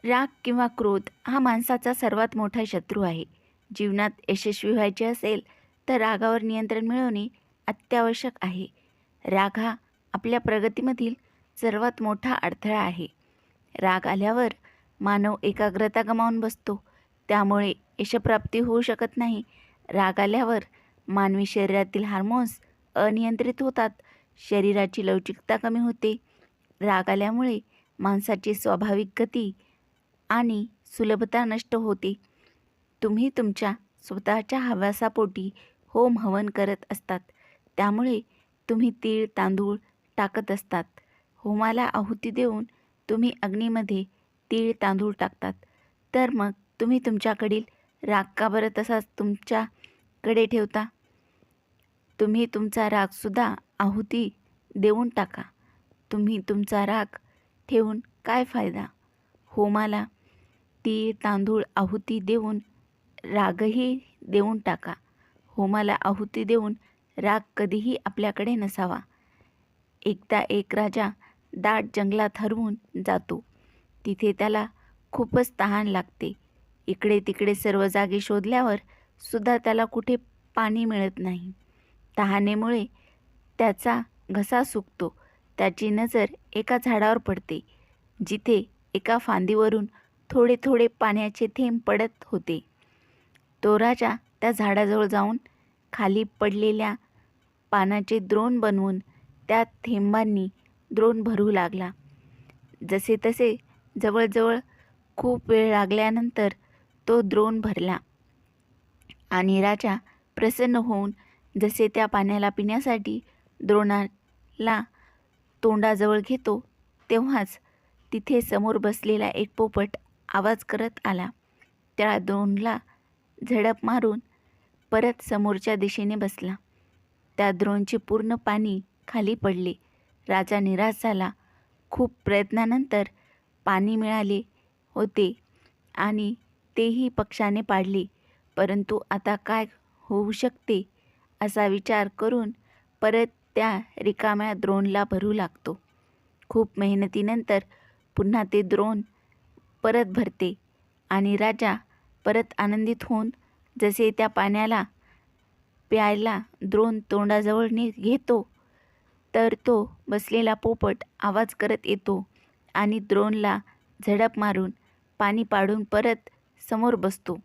राग किंवा क्रोध हा माणसाचा सर्वात मोठा शत्रू आहे. जीवनात यशस्वी व्हायचे असेल तर रागावर नियंत्रण मिळवणे अत्यावश्यक आहे. राग हा आपल्या प्रगतीमधील सर्वात मोठा अडथळा आहे. राग आल्यावर मानव एकाग्रता गमावून बसतो, त्यामुळे यशप्राप्ती होऊ शकत नाही. राग आल्यावर मानवी शरीरातील हार्मोन्स अनियंत्रित होतात, शरीराची लवचिकता कमी होते. राग आल्यामुळे माणसाची स्वाभाविक गती आणि सुलभता नष्ट होते. तुम्ही तुमच्या स्वतःच्या हव्यासापोटी होम हवन करत असतात, त्यामुळे तुम्ही तीळ तांदूळ टाकत असतात. होमाला आहुती देऊन तुम्ही अग्नीमध्ये तीळ तांदूळ टाकतात, तर मग तुम्ही तुमच्याकडील राग का बरं तसाच तुमच्याकडे ठेवता? तुम्ही तुमचा रागसुद्धा आहुती देऊन टाका. तुम्ही तुमचा राग ठेवून काय फायदा? होमाला तीळ तांदूळ आहुती देऊन रागही देऊन टाका. होमाला आहुती देऊन राग कधीही आपल्याकडे नसावा. एकदा एक राजा दाट जंगलात हरवून जातो. तिथे त्याला खूपच तहान लागते. इकडे तिकडे सर्व जागी शोधल्यावर सुद्धा त्याला कुठे पाणी मिळत नाही. तहानेमुळे त्याचा घसा सुकतो. त्याची नजर एका झाडावर पडते, जिथे एका फांदीवरून थोडे थोडे पाण्याचे थेंब पडत होते. तो राजा त्या झाडाजवळ जाऊन खाली पडलेल्या पानाचे द्रोण बनवून त्या थेंबांनी द्रोण भरू लागला. जसे तसे जवळजवळ खूप वेळ लागल्यानंतर तो द्रोण भरला आणि राजा प्रसन्न होऊन जसे त्या पाण्याला पिण्यासाठी द्रोणाला तोंडाजवळ घेतो, तेव्हाच तिथे समोर बसलेला एक पोपट आवाज करत आला. त्या द्रोणला झडप मारून परत समोरच्या दिशेने बसला. त्या द्रोणचे पूर्ण पाणी खाली पडले. राजा निराश झाला. खूप प्रयत्नानंतर पाणी मिळाले होते आणि तेही पक्षाने पाडले, परंतु आता काय होऊ शकते असा विचार करून परत त्या रिकाम्या द्रोणला भरू लागतो. खूप मेहनतीनंतर पुन्हा ते द्रोण परत भरते आणि राजा परत आनंदित होऊन जसे त्या पाण्याला प्यायला द्रोण तोंडाजवळ घेतो, तर तो बसलेला पोपट आवाज करत येतो आणि द्रोणला झडप मारून पाणी पाडून परत समोर बसतो.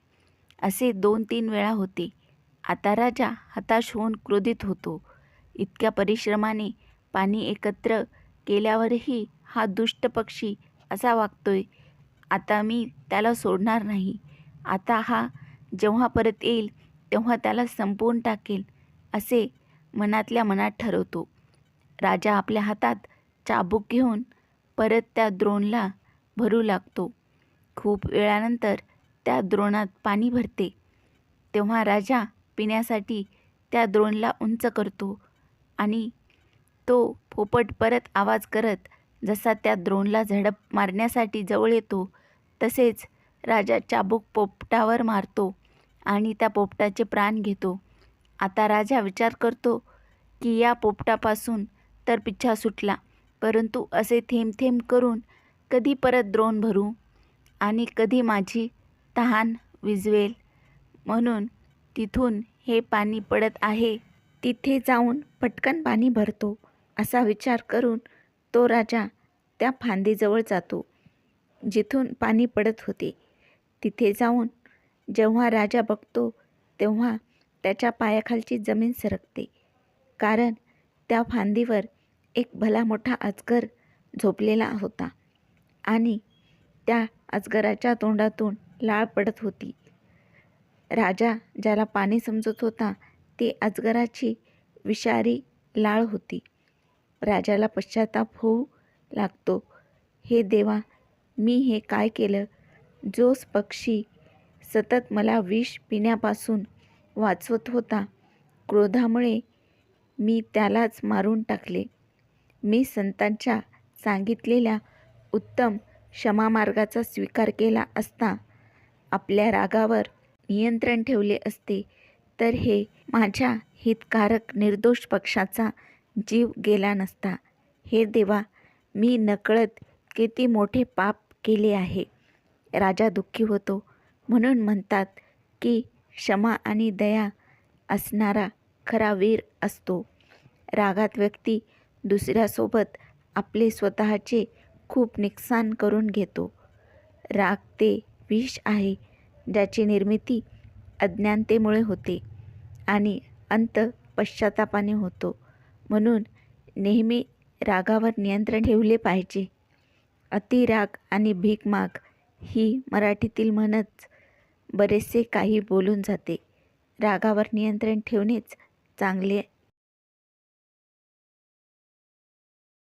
असे 2-3 वेळा होते. आता राजा हताश होऊन क्रोधित होतो. इतक्या परिश्रमाने पाणी एकत्र केल्यावरही हा दुष्ट पक्षी असा वागतोय. आता मी त्याला सोडणार नाही. आता हा जेव्हा परत येईल तेव्हा त्याला संपवून टाकेल, असे मनातल्या मनात ठरवतो. राजा आपल्या हातात चाबूक घेऊन परत त्या द्रोणला भरू लागतो. खूप वेळानंतर त्या द्रोणात पाणी भरते. तेव्हा राजा पिण्यासाठी त्या द्रोणला उंच करतो आणि तो पोपट परत आवाज करत जसा त्या द्रोणला झडप मारण्यासाठी जवळ येतो, तसेच राजा चाबूक पोपटावर मारतो आणि त्या पोपटाचे प्राण घेतो. आता राजा विचार करतो की या पोपटापासून तर पिच्छा सुटला, परंतु असे थेंब थेंब करून कधी परत द्रोण भरू आणि कधी माझी तहान विझवेल, म्हणून तिथून हे पाणी पडत आहे तिथे जाऊन पटकन पाणी भरतो, असा विचार करून तो राजा त्या फांदीजवळ जातो जिथून पाणी पडत होते. तिथे जाऊन जेव्हा राजा बघतो तेव्हा त्याच्या पायाखालची जमीन सरकते, कारण त्या फांदीवर एक भला मोठा अजगर झोपलेला होता आणि त्या अजगराच्या तोंडातून लाळ पडत होती. राजा ज्याला पाणी समजत होता ते अजगराची विषारी लाळ होती. राजाला पश्चाताप होऊ लागतो. हे देवा, मी हे काय केलं? जोच पक्षी सतत मला विष पिण्यापासून वाचवत होता, क्रोधामुळे मी त्यालाच मारून टाकले. मी संतांच्या सांगितलेल्या उत्तम क्षमामार्गाचा स्वीकार केला असता, आपल्या रागावर नियंत्रण ठेवले असते, तर हे माझ्या हितकारक निर्दोष पक्षाचा जीव गेला नसता. हे देवा, मी नकळत किती मोठे पाप केले आहे. राजा दुःखी होतो. म्हणून म्हणतात की क्षमा आणि दया असणारा खरा वीर असतो. रागात व्यक्ती दुसऱ्यासोबत आपले स्वतःचे खूप नुकसान करून घेतो. राग ते विष आहे ज्याची निर्मिती अज्ञानतेमुळे होते आणि अंत पश्चातापाने होतो. म्हणून नेहमी रागावर नियंत्रण ठेवले पाहिजे. अतिराग आणि भीक माग ही मराठीतील म्हणच बरेचसे काही बोलून जाते. रागावर नियंत्रण ठेवणेच चांगले